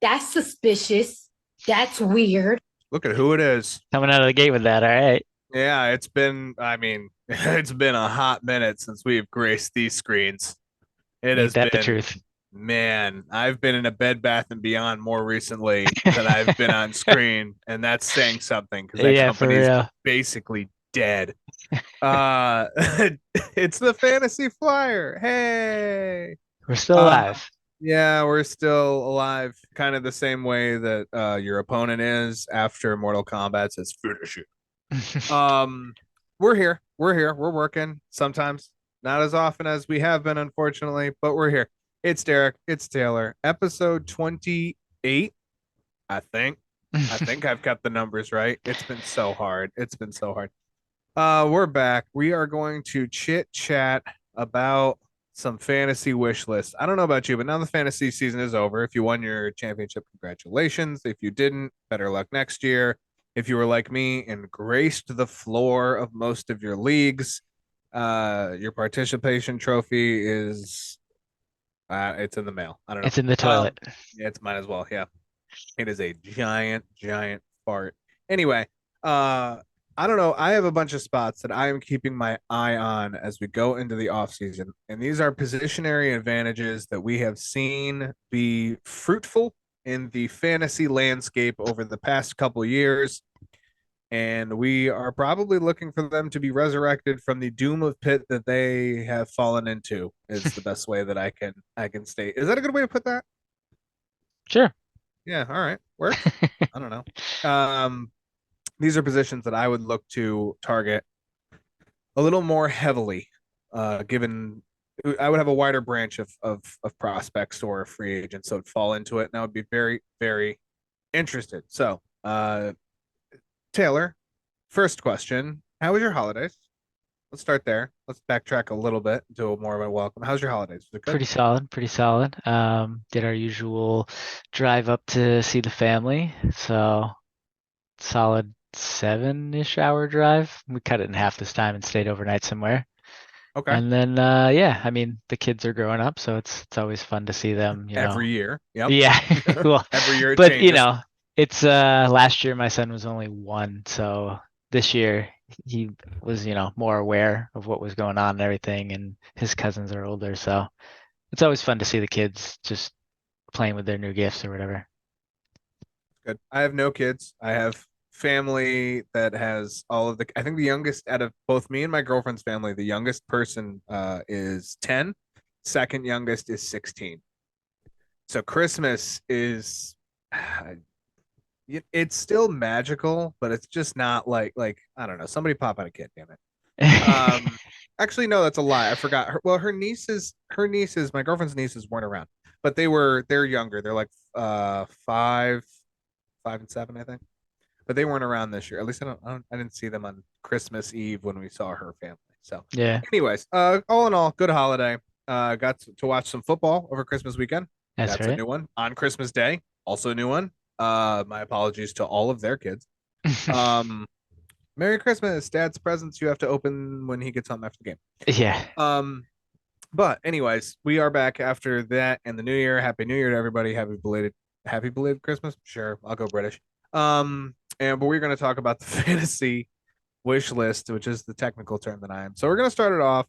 That's suspicious. That's weird. Look at who it is. Coming out of the gate with that. All right. Yeah, I mean, it's been a hot minute since we've graced these screens. It Ain't has that the been, truth? man, I've been in a Bed Bath and Beyond more recently than I've been on screen, and that's saying something because that Yeah, for company's real. basically dead. Uh, it's the Fantasy Flyer. Hey. We're still Uh, alive. yeah, we're still alive, kind of the same way that your opponent is after Mortal Kombat says finish it. Um, we're here. We're here. We're working sometimes, not as often as we have been, unfortunately, but we're here. It's Derek. It's Taylor. Episode 28, I think. I think I've got the numbers right. It's been so hard. It's been so hard. We're back. We are going to chit chat about some fantasy wish lists. I don't know about you, but now the fantasy season is over. If you won your championship, congratulations. If you didn't, better luck next year. If you were like me and graced the floor of most of your leagues, your participation trophy is it's in the mail. I don't know. It's in the toilet. Yeah, it's mine as well. Yeah. It is a giant, giant fart. Anyway, I don't know. I have a bunch of spots that I am keeping my eye on as we go into the off season, and these are positionary advantages that we have seen be fruitful in the fantasy landscape over the past couple years, and we are probably looking for them to be resurrected from the doom of pit that they have fallen into. Is the best way that I can state. Is that a good way to put that? Sure. Yeah. All right. Works. I don't know. These are positions that I would look to target a little more heavily, given I would have a wider branch of prospects or free agents, so it'd fall into it, and I would be very, very interested. So, Taylor, first question: how was your holidays? Let's start there. Let's backtrack a little bit, do a more of a welcome. How's your holidays? Was it good? Pretty solid, pretty solid. Did our usual drive up to see the family. So solid 7-ish hour drive. We cut it in half this time and stayed overnight somewhere. Okay. And then yeah, I mean the kids are growing up, so it's always fun to see them, Every year. Yep. Yeah. Well, Every year it but changes. it's last year my son was only 1, so this year he was, more aware of what was going on and everything, and his cousins are older, so it's always fun to see the kids just playing with their new gifts or whatever. Good. I have no kids. I have family that has all of the. I think the youngest out of both me and my girlfriend's family, the youngest person is 10. Second youngest is 16. So Christmas is, it's still magical, but it's just not like I don't know. Somebody pop out a kid, damn it. Actually, no, that's a lie. I forgot. Well, her nieces, my girlfriend's nieces weren't around, but they're younger. They're like 5 and 7, I think. But they weren't around this year. At least I didn't see them on Christmas Eve when we saw her family. So, Yeah, anyways, all in all, good holiday. Got to watch some football over Christmas weekend. that's That's a right. new one. On Christmas Day, also a new one. My apologies to all of their kids. Um, Merry Christmas, Dad's presents you have to open when he gets home after the game. Yeah, But anyways, we are back after that and the new year. Happy New Year to everybody. Happy belated Christmas. Sure, I'll go British. But we're going to talk about the fantasy wish list, which is the technical term that I am. So we're going to start it off.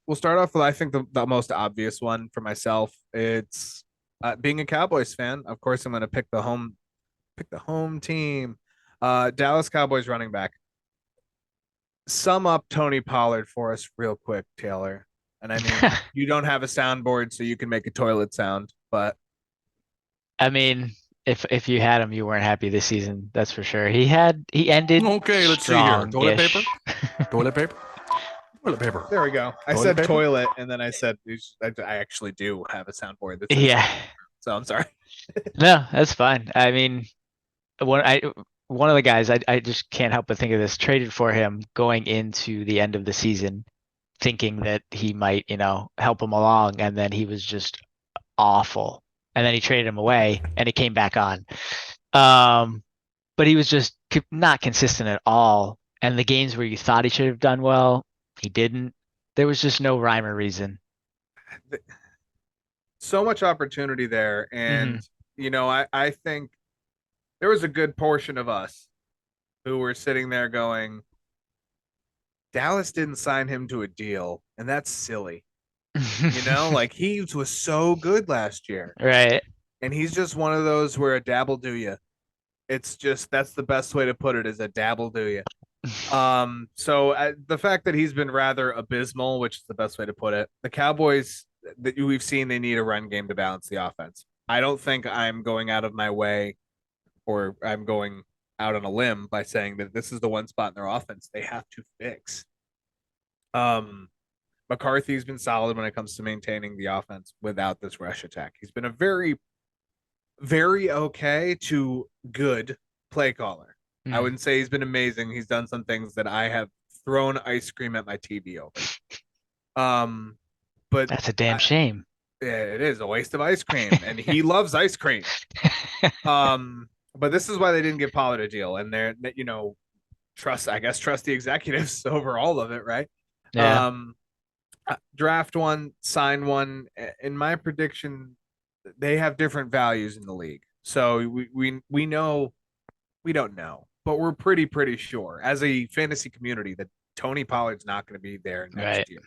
We'll start off with I think the most obvious one for myself. It's being a Cowboys fan. Of course, I'm going to pick the home team. Dallas Cowboys running back. Sum up Tony Pollard for us real quick, Taylor. And I mean, you don't have a soundboard, so you can make a toilet sound, but I mean, if you had him, you weren't happy this season. That's for sure. He ended Okay, let's see here. Toilet paper? strong-ish. Toilet paper? Toilet paper. There we go. I Toilet said paper? toilet, and then I said I actually do have a soundboard that says Yeah. so I'm sorry. No, that's fine. I mean, one of the guys I just can't help but think of this, traded for him going into the end of the season, thinking that he might, help him along, and then he was just awful. And then he traded him away and it came back on. But he was just not consistent at all. And the games where you thought he should have done well, he didn't. There was just no rhyme or reason. So much opportunity there, and Mhm. I think there was a good portion of us who were sitting there going, Dallas didn't sign him to a deal, and that's silly. Like he was so good last year, Right. and he's just one of those where a dabble do you. It's just that's the best way to put it is a dabble do you. So the fact that he's been rather abysmal, which is the best way to put it, the Cowboys that we've seen they need a run game to balance the offense. I don't think I'm going out of my way or I'm going out on a limb by saying that this is the one spot in their offense they have to fix. McCarthy's been solid when it comes to maintaining the offense without this rush attack. He's been a very, very okay to good play caller. I wouldn't say he's been amazing. He's done some things that I have thrown ice cream at my TV over. But That's a damn shame. It is a waste of ice cream, and he loves ice cream. But this is why they didn't give Pollard a deal, and they're trust the executives over all of it, right? Yeah. Draft one, sign one. In my prediction, they have different values in the league, so we know we don't know, but we're pretty sure as a fantasy community that Tony Pollard's not going to be there next year,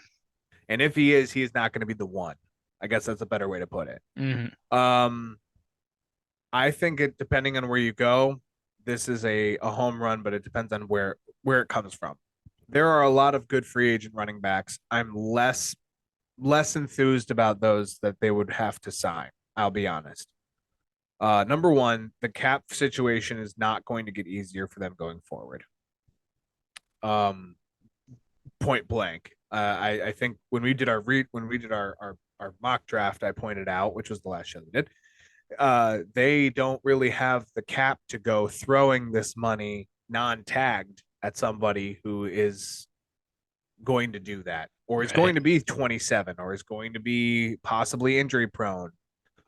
and if he is not going to be the one. I guess that's a better way to put it. I think it depending on where you go, this is a home run, but it depends on where it comes from. There are a lot of good free agent running backs. I'm less enthused about those that they would have to sign. I'll be honest. Number one, the cap situation is not going to get easier for them going forward. Point blank. I think when we did our mock draft, I pointed out, which was the last show we did, they don't really have the cap to go throwing this money non-tagged at somebody who is going to do that, or is going to be 27, or is going to be possibly injury prone,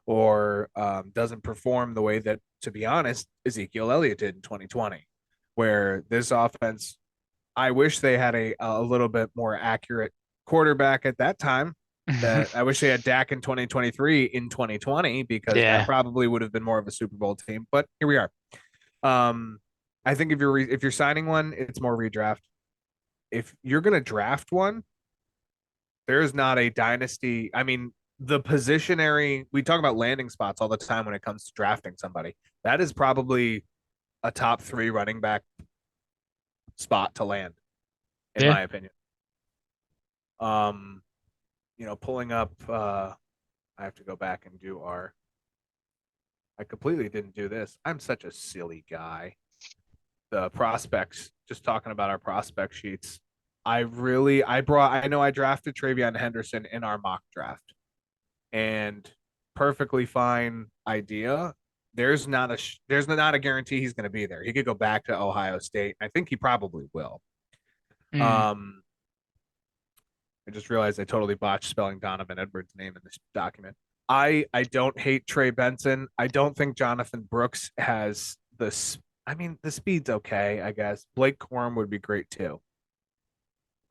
or doesn't perform the way that, to be honest, Ezekiel Elliott did in 2020, where this offense, I wish they had a little bit more accurate quarterback at that time. That I wish they had Dak in 2023 in 2020 because that probably would have been more of a Super Bowl team. But here we are. I think if you're signing one, it's more redraft. If you're gonna draft one, there is not a dynasty. I mean, the positionary, we talk about landing spots all the time when it comes to drafting somebody. That is probably a top 3 running back spot to land, in my opinion. Pulling up, I have to go back and do I completely didn't do this. I'm such a silly guy. The prospects, just talking about our prospect sheets. I know I drafted Travion Henderson in our mock draft, and perfectly fine idea. There's not a guarantee he's going to be there. He could go back to Ohio State. I think he probably will. I just realized I totally botched spelling Donovan Edwards' name in this document. I don't hate Trey Benson. I don't think Jonathan Brooks has this. I mean, the speed's okay, I guess. Blake Corum would be great too.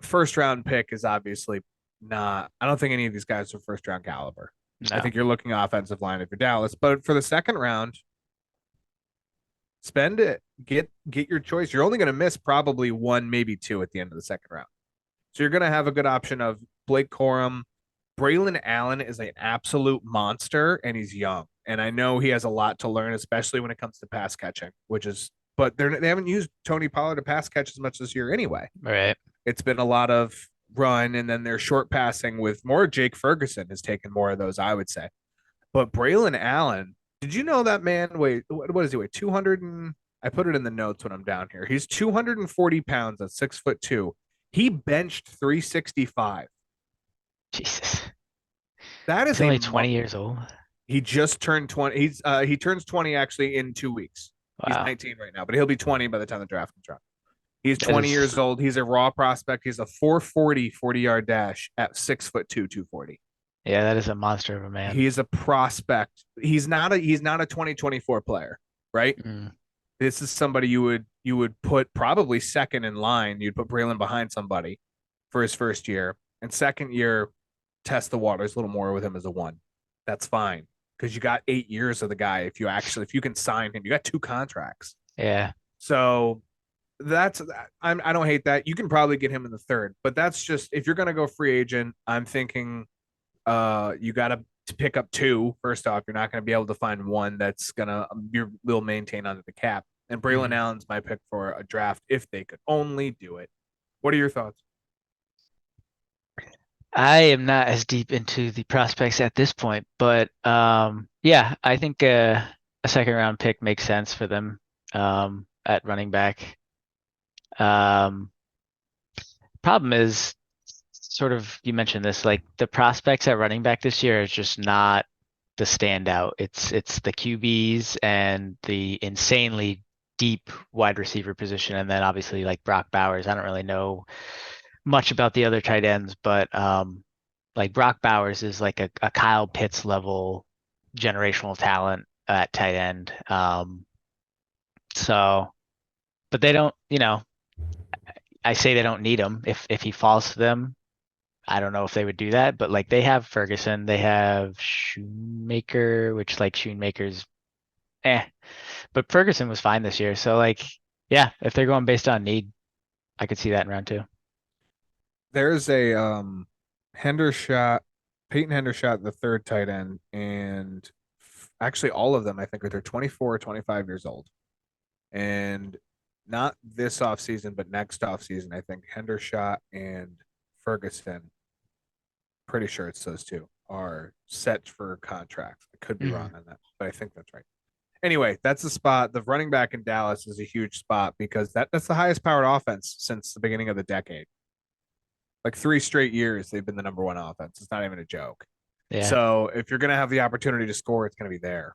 First round pick is obviously not. I don't think any of these guys are first round caliber. No. I think you're looking offensive line if you're Dallas, but for the second round, spend it. Get your choice. You're only going to miss probably 1, maybe 2 at the end of the second round. So you're going to have a good option of Blake Corum. Braylon Allen is an absolute monster, and he's young. And I know he has a lot to learn, especially when it comes to pass catching, but they haven't used Tony Pollard to pass catch as much this year anyway. Right. It's been a lot of run, and then they're short passing with more. Jake Ferguson has taken more of those, I would say. But Braylon Allen, did you know that man what does he weigh? 200 and I put it in the notes when I'm down here. He's 240 pounds at 6'2". He benched 365. Jesus. That He's is only 20 years old. He just turned 20. He turns 20 actually in 2 weeks. He's Wow. 19 right now, but he'll be 20 by the time the draft comes around. He's That 20 is- years old. He's a raw prospect. He's a 440 40-yard dash at 6'2", 240. Yeah, that is a monster of a man. He's a prospect. He's not a 2024 player, right? Mm. This is somebody you would put probably second in line. You'd put Braylon behind somebody for his first year, and second year test the waters a little more with him as a one. That's fine because you got 8 years of the guy. If you can sign him, you got 2 contracts. Yeah. So I don't hate that. You can probably get him in the third, but that's just if you're gonna go free agent. I'm thinking, you got to pick up 2. First off, you're not going to be able to find one that's gonna will maintain under the cap. And Braylon Allen's my pick for a draft if they could only do it. What are your thoughts? I am not as deep into the prospects at this point, but yeah, I think a second round pick makes sense for them at running back. Problem is sort of you mentioned this, like the prospects at running back this year is just not the standout. It's the QBs and the insanely deep wide receiver position, and then obviously like Brock Bowers. I don't really know much about the other tight ends, but like Brock Bowers is like a Kyle Pitts level generational talent at tight end. So, but they don't, I say they don't need him. If he falls to them, I don't know if they would do that, but like they have Ferguson, they have Shoemaker, which like Shoemaker's but Ferguson was fine this year. So like, yeah, if they're going based on need, I could see that in round 2. There's a Hendershot, Peyton Hendershot, the third tight end, and actually all of them I think they're 24 or 25 years old. And not this offseason, but next offseason, I think Hendershot and Ferguson, pretty sure it's those 2, are set for contracts. I could be wrong on that, but I think that's right. Anyway, that's the spot. The running back in Dallas is a huge spot because that's the highest powered offense since the beginning of the decade. Like 3 straight years, they've been the number 1 offense. It's not even a joke. Yeah. So if you're going to have the opportunity to score, it's going to be there,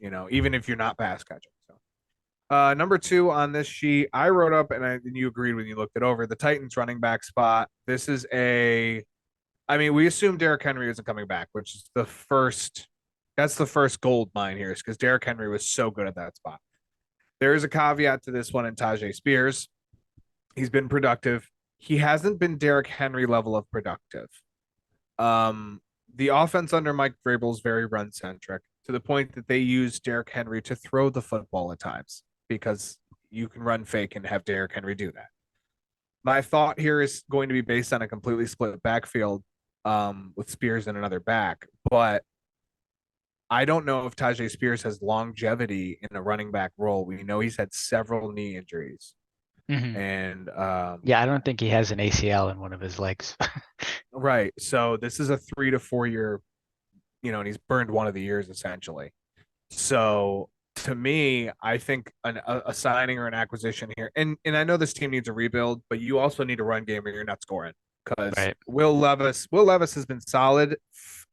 even if you're not pass catching. So, number 2 on this sheet, I wrote up, and you agreed when you looked it over, the Titans running back spot. This is we assume Derrick Henry isn't coming back, which is that's the first gold mine here, is because Derrick Henry was so good at that spot. There is a caveat to this one in Tajay Spears. He's been productive. He hasn't been Derrick Henry level of productive. The offense under Mike Vrabel is very run centric to the point that they use Derrick Henry to throw the football at times because you can run fake and have Derrick Henry do that. My thought here is going to be based on a completely split backfield with Spears and another back, but I don't know if Tajay Spears has longevity in a running back role. We know he's had several knee injuries. And yeah, I don't think he has an ACL in one of his legs. Right. So this is a 3 to 4 year, and he's burned one of the years essentially. So to me, I think a signing or an acquisition here, and I know this team needs a rebuild, but you also need a run game or you're not scoring because Right. Will Levis has been solid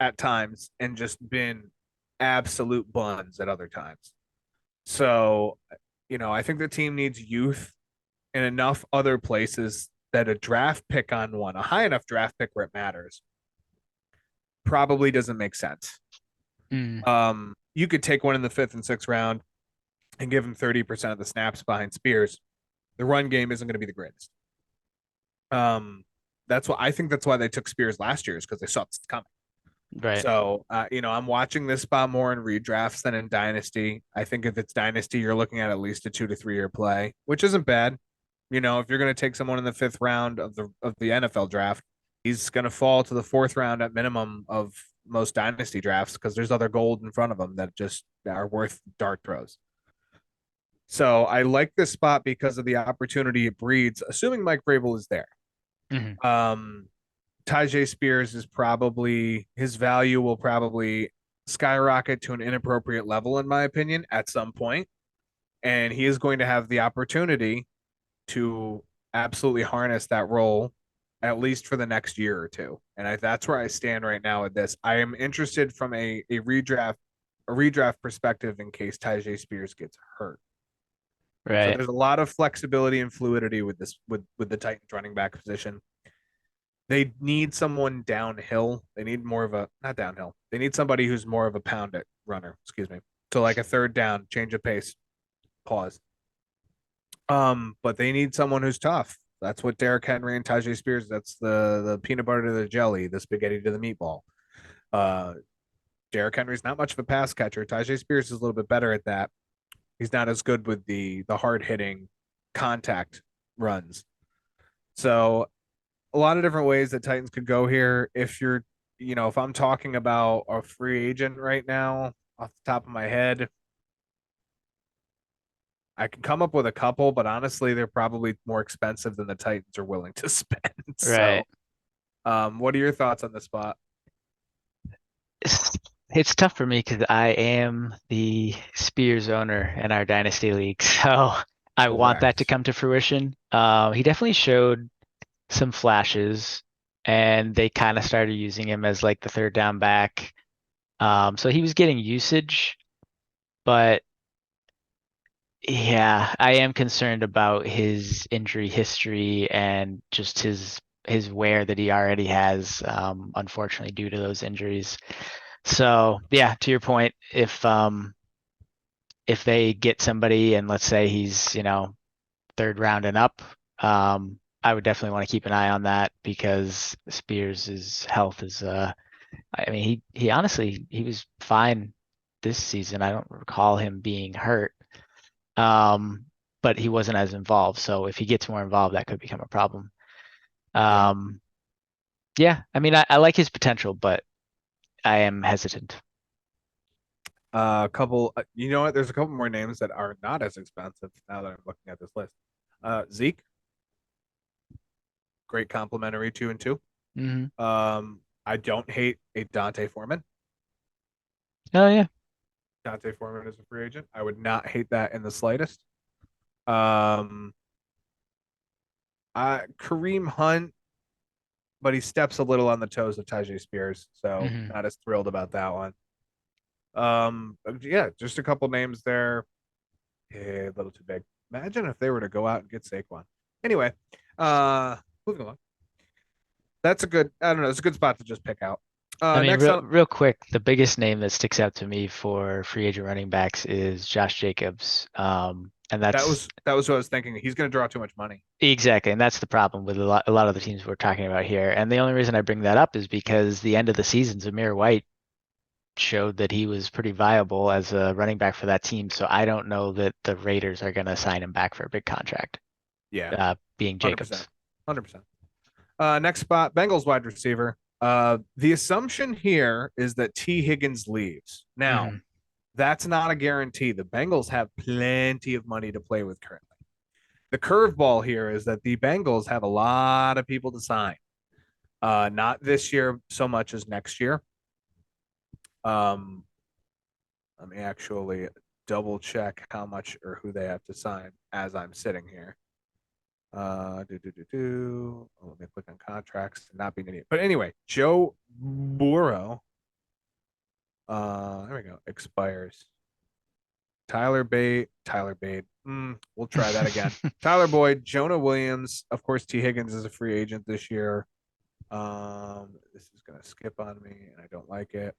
at times and just been absolute buns at other times. So, I think the team needs youth in enough other places that a draft pick on one, a high enough draft pick where it matters, probably doesn't make sense. You could take one in the 5th and 6th round and give him 30% of the snaps behind Spears. The run game isn't going to be the greatest. That's why they took Spears last year, is because they saw this coming. Right. So, I'm watching this spot more in redrafts than in Dynasty. I think if it's Dynasty, you're looking at least a 2 to 3 year play, which isn't bad. If you're going to take someone in the 5th round of the NFL draft, he's going to fall to the 4th round at minimum of most Dynasty drafts because there's other gold in front of him that just are worth dart throws. So I like this spot because of the opportunity it breeds, assuming Mike Vrabel is there. Tajay Spears his value will probably skyrocket to an inappropriate level, in my opinion, at some point. And he is going to have the opportunity to absolutely harness that role at least for the next year or two. And that's where I stand right now with this. I am interested from a redraft perspective in case Tyjae Spears gets hurt. So Right. there's a lot of flexibility and fluidity with this with the Titans running back position. They need someone downhill. They need more of a not downhill. They need somebody who's more of a pound it runner. Excuse me. So like a third down, change of pace, pause. But they need someone who's tough. That's what Derrick Henry and Tyjae Spears. That's the peanut butter to the jelly, the spaghetti to the meatball. Uh, Derrick Henry's not much of a pass catcher. Tyjae Spears is a little bit better at that. He's not as good with the hard hitting contact runs. So a lot of different ways that Titans could go here. If I'm talking about a free agent right now off the top of my head, I can come up with a couple, but honestly, they're probably more expensive than the Titans are willing to spend. So, Right. what are your thoughts on the spot? It's tough for me because I am the Spears owner in our Dynasty League, so I want that to Correct. come to fruition. He definitely showed some flashes, and they kind of started using him as like the third down back. So he was getting usage, but yeah, I am concerned about his injury history and just his wear that he already has, unfortunately, due to those injuries. So yeah, to your point, if they get somebody and let's say he's, third round and up, I would definitely want to keep an eye on that because Spears' health is I mean he honestly he was fine this season. I don't recall him being hurt. But he wasn't as involved. So if he gets more involved, that could become a problem. Yeah. Um, yeah, I mean I like his potential, but I am hesitant. A couple. You know what? There's a couple more names that are not as expensive now that I'm looking at this list. Zeke, great complimentary 2 and 2. Hmm. I don't hate a Dante Foreman. Oh yeah. Dante Foreman is a free agent. I would not hate that in the slightest. Um, Kareem Hunt, but he steps a little on the toes of Tyjae Spears, so Hmm. not as thrilled about that one. Yeah, just a couple names there. A little too big. Imagine if they were to go out and get Saquon. Anyway, moving along. That's a good. I don't know. It's a good spot to just pick out. I mean, Next real on. real quick, the biggest name that sticks out to me for free agent running backs is Josh Jacobs. And That that's was that was what I was thinking. He's going to draw too much money. exactly, and that's the problem with a lot of the teams we're talking about here. And the only reason I bring that up is because the end of the season, Zamir White showed that he was pretty viable as a running back for that team. So I don't know that the Raiders are going to sign him back for a big contract, Yeah, being 100%, Jacobs. 100%. Next spot, Bengals wide receiver. The assumption here is that T. Higgins leaves. Now, Hmm. that's not a guarantee. The Bengals have plenty of money to play with currently. The curveball here is that the Bengals have a lot of people to sign. Not this year so much as next year. Um, Let me actually double check how much or who they have to sign as I'm sitting here. Let me click on contracts and not be an idiot. But anyway, Joe Burrow. There we go. Expires. Tyler Bate. We'll try that again. Tyler Boyd, Jonah Williams. Of course, T. Higgins is a free agent this year. This is gonna skip on me, and I don't like it.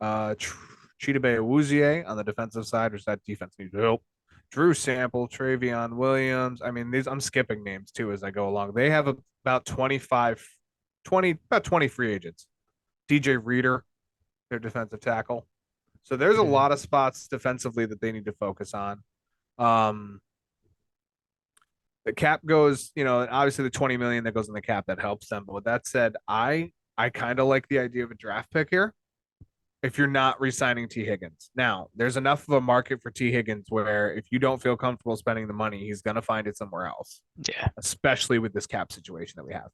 Chidobe Awuzie on the defensive side, which that defense needs help. Drew Sample, Travion Williams. I mean, I'm skipping names too as I go along. They have about 20 free agents. DJ Reader, their defensive tackle. So there's a Hmm. lot of spots defensively that they need to focus on. Um, the cap goes, obviously the 20 million that goes in the cap that helps them. But with that said, I kind of like the idea of a draft pick here if you're not re-signing T. Higgins. Now, there's enough of a market for T. Higgins where if you don't feel comfortable spending the money, he's going to find it somewhere else, Yeah. especially with this cap situation that we have.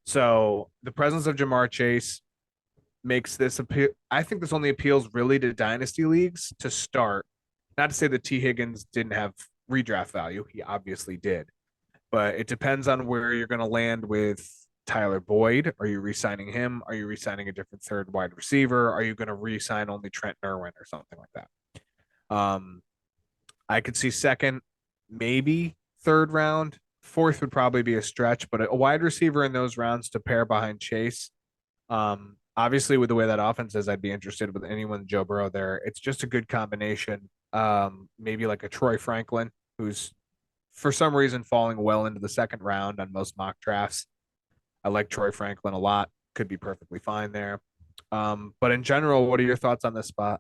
So the presence of Jamar Chase makes this appeal. I think this only appeals really to dynasty leagues to start. Not to say that T. Higgins didn't have redraft value. He obviously did. But it depends on where you're going to land with Tyler Boyd? Are you re-signing him? Are you re-signing a different third wide receiver? Are you going to re-sign only Trent Irwin or something like that? I could see second, maybe third round. Fourth would probably be a stretch, but a wide receiver in those rounds to pair behind Chase. Obviously, with the way that offense is, I'd be interested with anyone Joe Burrow there. It's just a good combination. Maybe like a Troy Franklin, who's for some reason falling well into the second round on most mock drafts. I like Troy Franklin a lot. Could be perfectly fine there. But in general, what are your thoughts on this spot?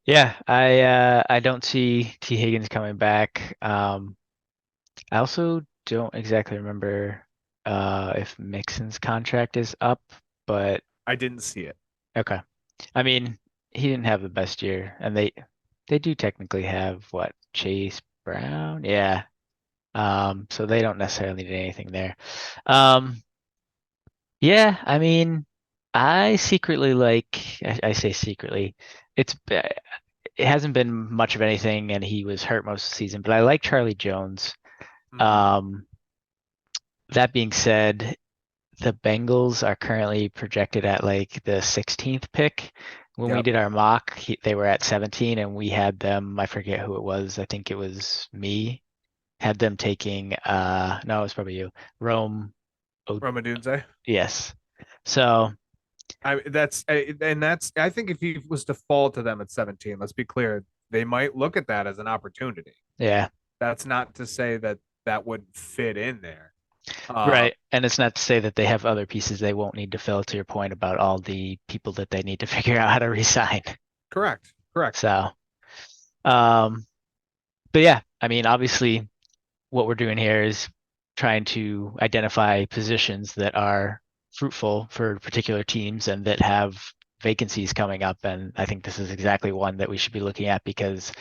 Yeah, I don't see T. Higgins coming back. I also don't exactly remember if Mixon's contract is up, but I didn't see it. okay. I mean, he didn't have the best year, and they do technically have what, Chase Brown? Yeah. So they don't necessarily need anything there. Yeah, I mean, I secretly like, I say secretly, it hasn't been much of anything, and he was hurt most of the season, but I like Charlie Jones. Um, that being said, the Bengals are currently projected at like the 16th pick. When we Yep. did our mock, they were at 17, and we had them, I forget who it was. I think it was me, had them taking, no, it was probably you, Rome. Romadunze. Yes. So, I think if he was to fall to them at 17, let's be clear, they might look at that as an opportunity. yeah, That's not to say that that would fit in there. right. And it's not to say that they have other pieces they won't need to fill, to your point about all the people that they need to figure out how to resign. Correct. So, but yeah, I mean, obviously what we're doing here is trying to identify positions that are fruitful for particular teams and that have vacancies coming up. And I think this is exactly one that we should be looking at, because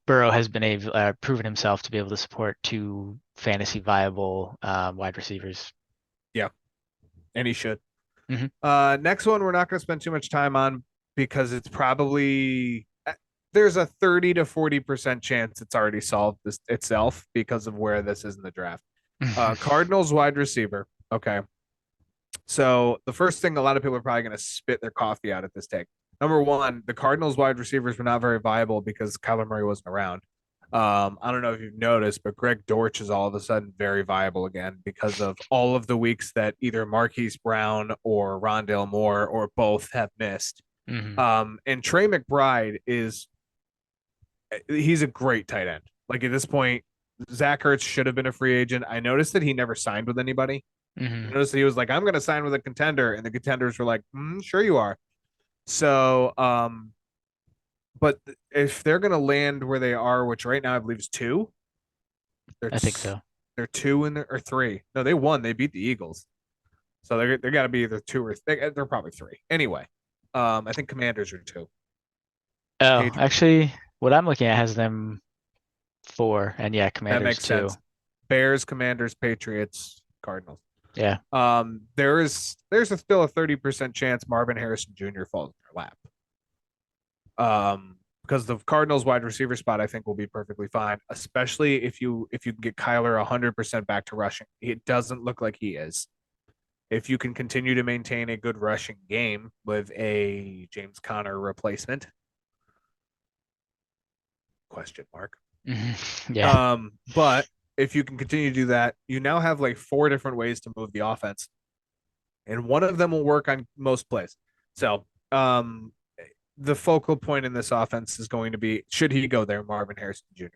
Burrow has been proven himself to be able to support two fantasy viable wide receivers. Yeah, and he should. Mhm. Next one, we're not going to spend too much time on because it's probably there's a 30 to 40% chance it's already solved itself because of where this is in the draft. Cardinals wide receiver. Okay. So the first thing a lot of people are probably going to spit their coffee out at this take. Number one, the Cardinals wide receivers were not very viable because Kyler Murray wasn't around. I don't know if you've noticed, but Greg Dortch is all of a sudden very viable again because of all of the weeks that either Marquise Brown or Rondale Moore or both have missed. And Trey McBride he's a great tight end. Like at this point, Zach Ertz should have been a free agent. I noticed that he never signed with anybody. I noticed that he was like, I'm going to sign with a contender. And the contenders were like, sure you are. So, but if they're going to land where they are, which right now I believe is two, I think so. they're two in or three. No, they won. They beat the Eagles. So they got to be either two or they're probably three. Anyway, I think Commanders are two. Oh, actually, what I'm looking at has them 4, and yeah, That Commanders makes 2. sense. Bears, Commanders, Patriots, Cardinals. Yeah. There's still a 30% chance Marvin Harrison Jr. falls in their lap. Because the Cardinals wide receiver spot I think will be perfectly fine, especially if you can get Kyler 100% back to rushing. It doesn't look like he is. If you can continue to maintain a good rushing game with a James Conner replacement, question mark. Yeah. But if you can continue to do that, you now have like 4 different ways to move the offense, and one of them will work on most plays. So, the focal point in this offense is going to be, should he go there, Marvin Harrison Jr.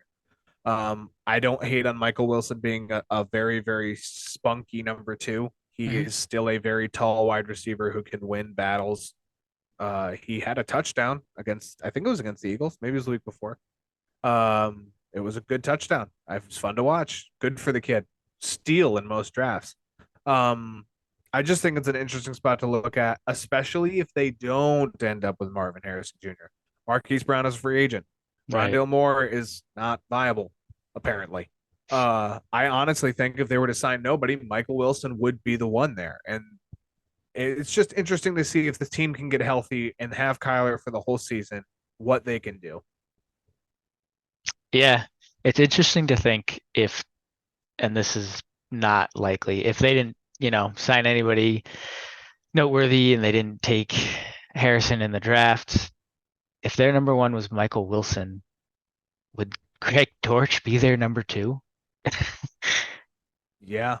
I don't hate on Michael Wilson being a very, very spunky number 2. He is still a very tall wide receiver who can win battles. He had a touchdown against, I think it was against the Eagles. Maybe it was the week before. It was a good touchdown. It was fun to watch. Good for the kid. Steal in most drafts. I just think it's an interesting spot to look at, especially if they don't end up with Marvin Harrison Jr. Marquise Brown is a free agent. Right. Rondale Moore is not viable, apparently. I honestly think if they were to sign nobody, Michael Wilson would be the one there. And it's just interesting to see if the team can get healthy and have Kyler for the whole season, what they can do. Yeah. It's interesting to think if, and this is not likely, if they didn't sign anybody noteworthy, and they didn't take Harrison in the draft. If their number one was Michael Wilson, would Greg Dortch be their number two? Yeah.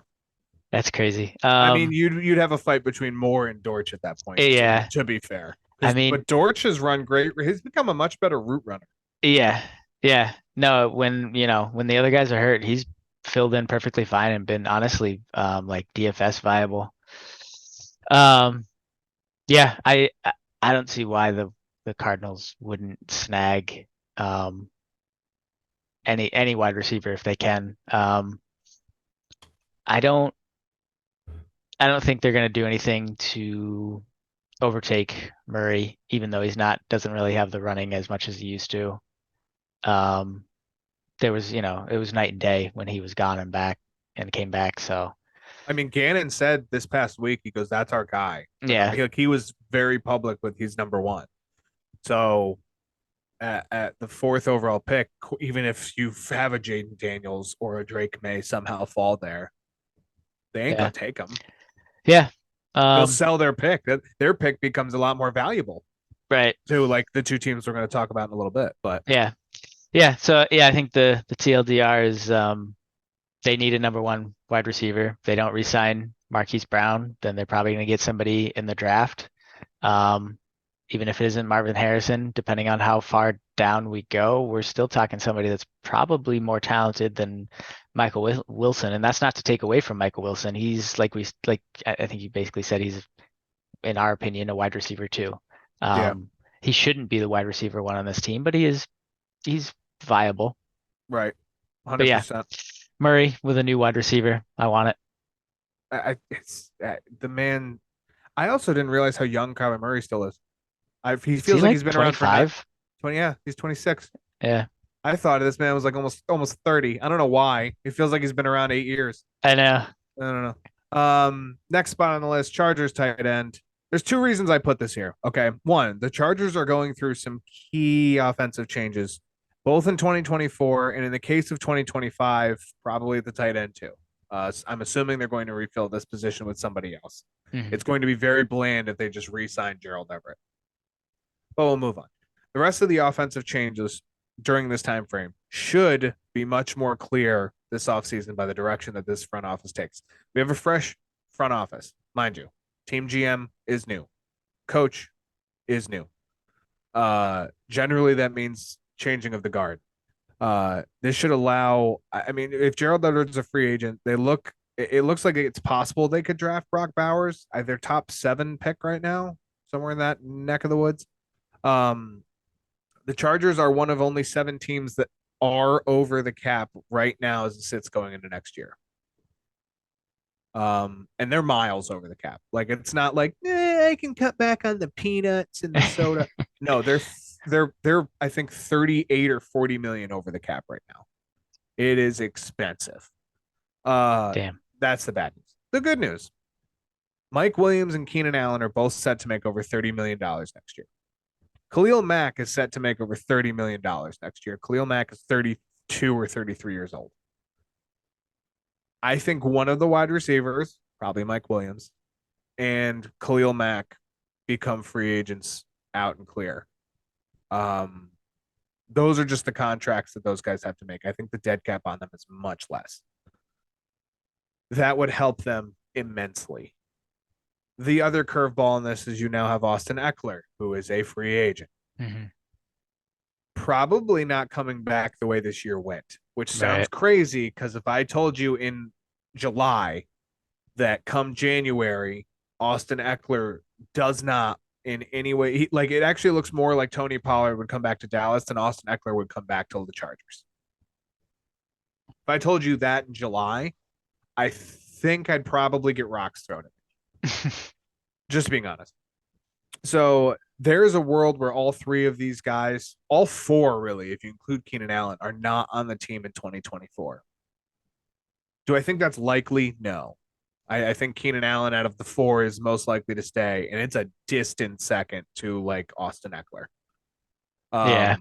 That's crazy. I mean, you'd have a fight between Moore and Dortch at that point. Yeah. To be fair, I mean, but Dortch has run great. He's become a much better route runner. yeah, yeah. No, when the other guys are hurt, he's filled in perfectly fine and been honestly like DFS viable. Yeah, I don't see why the Cardinals wouldn't snag any wide receiver if they can. I don't think they're gonna do anything to overtake Murray, even though doesn't really have the running as much as he used to. There was, it was night and day when he was gone and came back. So I mean, Gannon said this past week, he goes, "That's our guy." yeah, He was very public with he's number one. So at the fourth overall pick, even if you have a Jaden Daniels or a Drake May somehow fall there, they ain't gonna take him. Yeah. They'll sell their pick. Their pick becomes a lot more valuable. Right. To like the two teams we're going to talk about in a little bit. But yeah. So I think the TLDR is they need a number one wide receiver. If they don't re-sign Marquise Brown, then they're probably going to get somebody in the draft. Even if it isn't Marvin Harrison, depending on how far down we go, we're still talking somebody that's probably more talented than Michael Wilson. And that's not to take away from Michael Wilson. He's I think you basically said he's, in our opinion, a wide receiver too. He shouldn't be the wide receiver one on this team, but he's viable. Right. 100%. Murray with a new wide receiver. I want it. It's the man. I also didn't realize how young Kyler Murray still is. He feels like he's been 25? around for 20. Yeah, he's 26. Yeah. I thought this man was like almost 30. I don't know why. It feels like he's been around 8 years. I know. I don't know. Next spot on the list, Chargers tight end. There's two reasons I put this here. Okay. One, the Chargers are going through some key offensive changes, both in 2024 and in the case of 2025, probably at the tight end too. I'm assuming they're going to refill this position with somebody else. Mhm. It's going to be very bland if they just re-sign Gerald Everett. But we'll move on. The rest of the offensive changes during this time frame should be much more clear this offseason by the direction that this front office takes. We have a fresh front office, mind you. Team GM is new. Coach is new. Generally, that means changing of the guard. This should allow. I mean, if Gerald Everett's a free agent, it looks like it's possible they could draft Brock Bowers. Their top 7 pick right now, somewhere in that neck of the woods. The Chargers are one of only 7 teams that are over the cap right now as it sits going into next year. And they're miles over the cap. Like it's not like I can cut back on the peanuts and the soda. No, they're I think 38 or 40 million over the cap right now. It is expensive. Damn. That's the bad news. The good news. Mike Williams and Keenan Allen are both set to make over $30 million next year. Khalil Mack is set to make over $30 million next year. Khalil Mack is 32 or 33 years old. I think one of the wide receivers, probably Mike Williams, and Khalil Mack become free agents out and clear. Those are just the contracts that those guys have to make. I think the dead cap on them is much less. That would help them immensely. The other curveball in this is you now have Austin Eckler, who is a free agent. Mm-hmm. Probably not coming back the way this year went, which sounds crazy because if I told you in July that come January, Austin Eckler does not in any way, it actually looks more like Tony Pollard would come back to Dallas than Austin Eckler would come back to the Chargers. If I told you that in July, I think I'd probably get rocks thrown at me. Just being honest. So there is a world where all 3 of these guys, all 4 really, if you include Keenan Allen, are not on the team in 2024. Do I think that's likely? No. I think Keenan Allen out of the 4 is most likely to stay, and it's a distant second to like Austin Eckler. Yeah.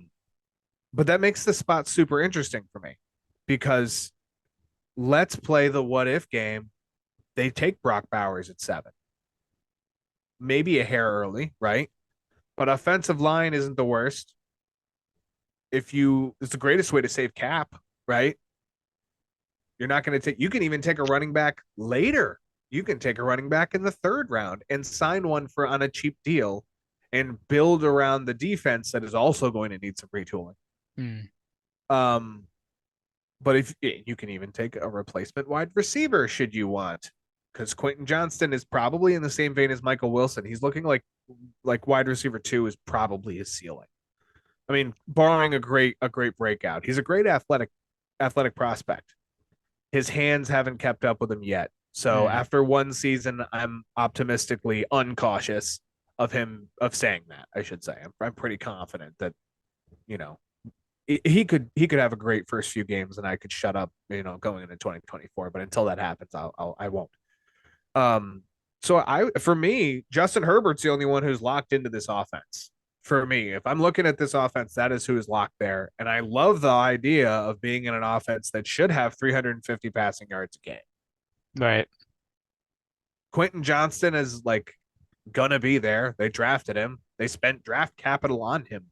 But that makes the spot super interesting for me because let's play the what if game. they take Brock Bowers at 7. Maybe a hair early, right? But offensive line isn't the worst. It's the greatest way to save cap, right? You're not going to take, you can even take a running back later. You can take a running back in the 3rd round and sign one on a cheap deal and build around the defense that is also going to need some retooling. But if you can even take a replacement wide receiver, should you want, because Quentin Johnston is probably in the same vein as Michael Wilson. He's looking like wide receiver 2 is probably his ceiling. I mean, barring a great breakout, he's a great athletic prospect. His hands haven't kept up with him yet. So after one season, I'm optimistically uncautious of saying that. I should say I'm pretty confident that, you know, he could have a great first few games and I could shut up, you know, going into 2024. But until that happens, I won't. So for me, Justin Herbert's the only one who's locked into this offense. For me, if I'm looking at this offense, that is who is locked there. And I love the idea of being in an offense that should have 350 passing yards a game. Right. Quentin Johnston is like gonna be there. They drafted him. They spent draft capital on him.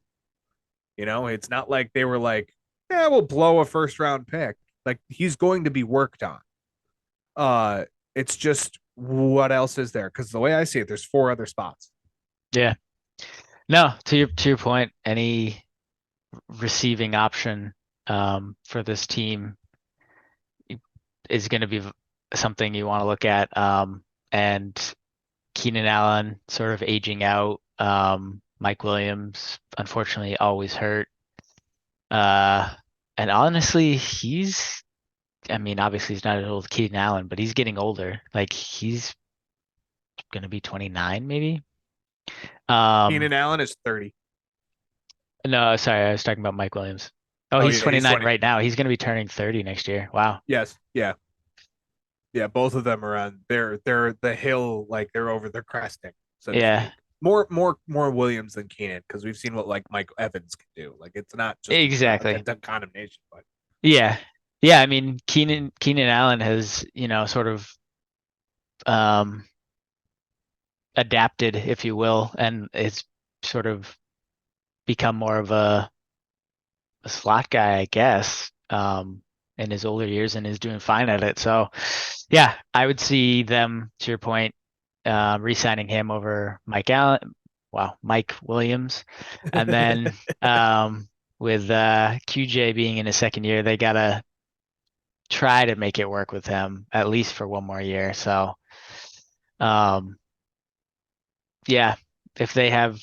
You know, it's not like they were like, yeah, we'll blow a 1st round pick. Like, he's going to be worked on. It's just, what else is there? Because the way I see it, there's 4 other spots. Yeah. No, to your point, any receiving option for this team is going to be something you want to look at. And Keenan Allen sort of aging out. Mike Williams, unfortunately, always hurt. And honestly, obviously he's not as old as Keenan Allen, but he's getting older. Like, he's going to be 29 maybe. Keenan Allen is 30. No, sorry, I was talking about Mike Williams. Oh, he's 29 right now. He's going to be turning 30 next year. Wow. Yes. Yeah. Yeah. Both of them are on. They're the hill. Like, they're cresting. So yeah. More Williams than Keenan, because we've seen what like Mike Evans can do. Like, it's not just exactly condemnation, but yeah. I mean, Keenan Allen has, you know, sort of adapted, if you will, and it's sort of become more of a slot guy, I guess, in his older years, and is doing fine at it. So, yeah, I would see them, to your point, re-signing him over Mike Williams, and then with QJ being in his 2nd year, they gotta try to make it work with him at least for one more year. So, yeah, if they have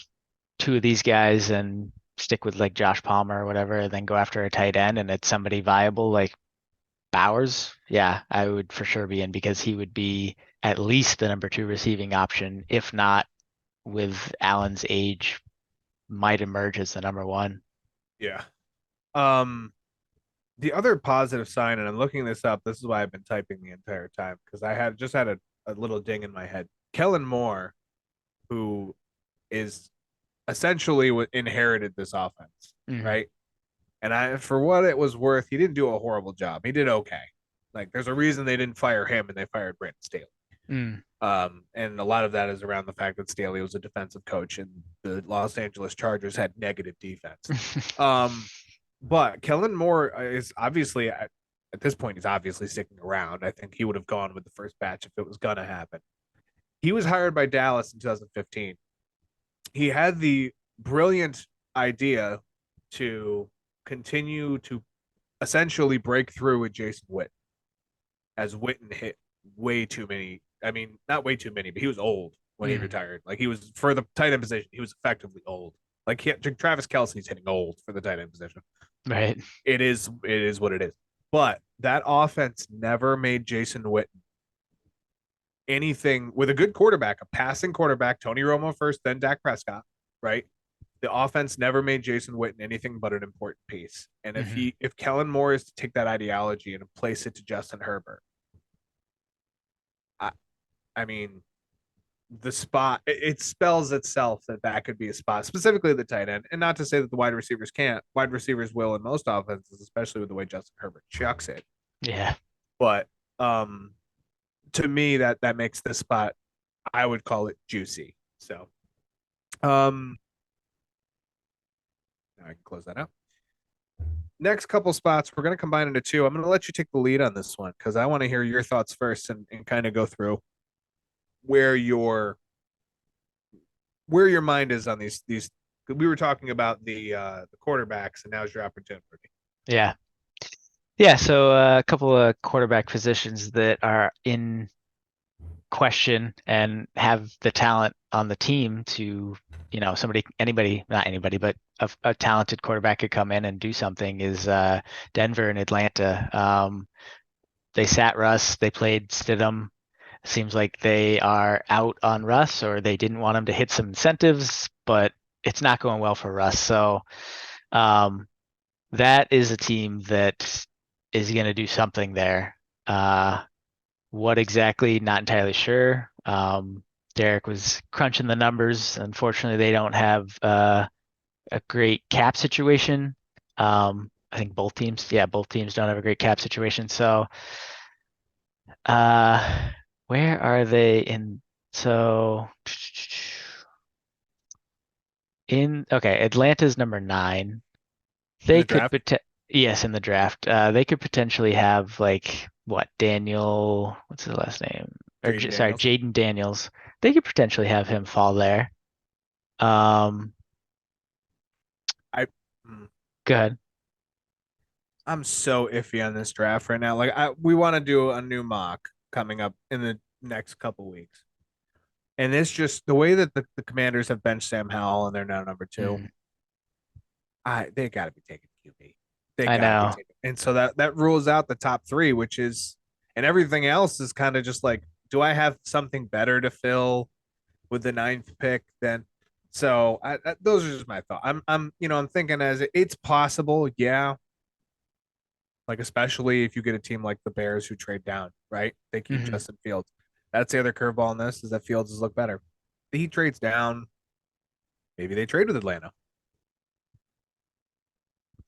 2 of these guys and stick with like Josh Palmer or whatever, and then go after a tight end and it's somebody viable like Bowers, yeah, I would for sure be in, because he would be at least the number 2 receiving option, if not, with Allen's age, might emerge as the number 1. Yeah. The other positive sign, and I'm looking this up, this is why I've been typing the entire time, because I had just had a little ding in my head. Kellen Moore, who is essentially inherited this offense, right? And for what it was worth, he didn't do a horrible job. He did okay. Like, there's a reason they didn't fire him and they fired Brandon Staley. And a lot of that is around the fact that Staley was a defensive coach and the Los Angeles Chargers had negative defense. But Kellen Moore is obviously, at this point, he's obviously sticking around. I think he would have gone with the first batch if it was going to happen. He was hired by Dallas in 2015. He had the brilliant idea to continue to essentially break through with Jason Witten, as Witten hit way too many. I mean, not way too many, but he was old when he retired. Like, he was, for the tight end position, he was effectively old. Like, Travis Kelce's hitting old for the tight end position. Right. It is what it is. But that offense never made Jason Witten anything with a good quarterback, a passing quarterback, Tony Romo first, then Dak Prescott, right? The offense never made Jason Witten anything but an important piece. And if Kellen Moore is to take that ideology and place it to Justin Herbert, I mean, the spot, it spells itself that could be a spot, specifically the tight end. And not to say that the wide receivers can't. Wide receivers will in most offenses, especially with the way Justin Herbert chucks it. Yeah. But to me, that makes this spot, I would call it juicy. So, now I can close that out. Next couple spots, we're going to combine into two. I'm going to let you take the lead on this one because I want to hear your thoughts first and kind of go through where your mind is on these. We were talking about the quarterbacks, and now's your opportunity. Yeah. So a couple of quarterback positions that are in question and have the talent on the team to, not anybody, but a talented quarterback could come in and do something is Denver and Atlanta. They sat Russ, they played Stidham. Seems like they are out on Russ, or they didn't want him to hit some incentives, but it's not going well for Russ. So that is a team that is going to do something there. What exactly, not entirely sure. Derek was crunching the numbers. Unfortunately, they don't have a great cap situation. I think both teams don't have a great cap situation. So where are they in? So Atlanta's number 9. They could yes, in the draft. They could potentially have Daniel, what's his last name? Jaden Daniels. They could potentially have him fall there. Go ahead. I'm so iffy on this draft right now. We want to do a new mock coming up in the next couple weeks. And it's just the way that the Commanders have benched Sam Howell and they're now number 2. They got to be taking QB. I know. And so that rules out the top 3, which is, and everything else is kind of just like, do I have something better to fill with the 9th pick then? So those are just my thoughts. I'm thinking it's possible. Yeah. Especially if you get a team like the Bears who trade down, right? They keep Justin Fields. That's the other curveball in this, is that Fields has looked better. He trades down. Maybe they trade with Atlanta.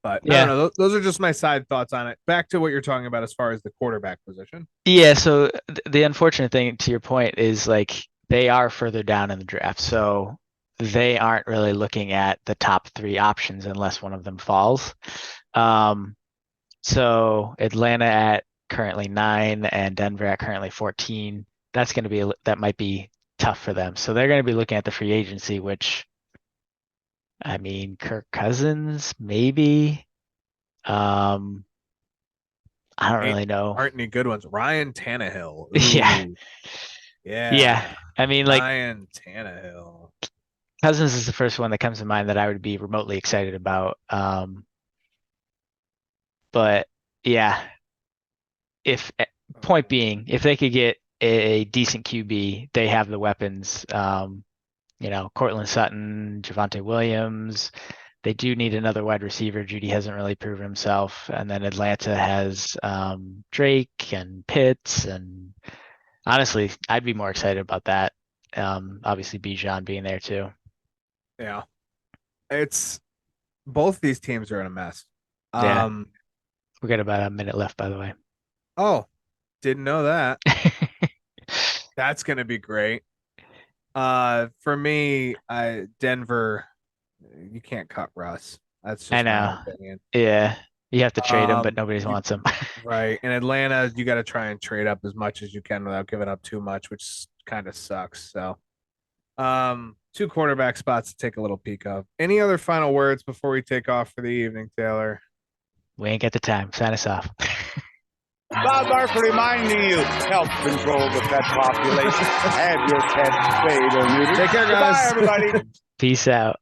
But yeah. I don't know. Those are just my side thoughts on it. Back to what you're talking about as far as the quarterback position. Yeah. So the unfortunate thing, to your point, is they are further down in the draft. So they aren't really looking at the top 3 options unless one of them falls. So Atlanta at currently 9 and Denver at currently 14. That might be tough for them. So they're going to be looking at the free agency, which, I mean, Kirk Cousins, maybe. I don't really know. Aren't any good ones. Ryan Tannehill. Ooh. Yeah. I mean, Ryan Tannehill. Cousins is the first one that comes to mind that I would be remotely excited about. But yeah, point being, if they could get a decent QB, they have the weapons. Cortland Sutton, Javonte Williams. They do need another wide receiver. Judy hasn't really proven himself. And then Atlanta has Drake and Pitts. And honestly, I'd be more excited about that. Obviously, Bijan being there too. Yeah. It's both these teams are in a mess. Yeah. We got about a minute left, by the way. Oh, didn't know that. That's going to be great. For me, Denver, you can't cut Russ. That's just my opinion. Yeah. You have to trade him, but nobody wants him. Right. In Atlanta, you got to try and trade up as much as you can without giving up too much, which kind of sucks. So, 2 quarterback spots to take a little peek of. Any other final words before we take off for the evening, Taylor? We ain't got the time. Sign us off. Bob Barker reminding you, help control the pet population. Have your pet spayed or neutered. Take care, guys. Bye, everybody. Peace out.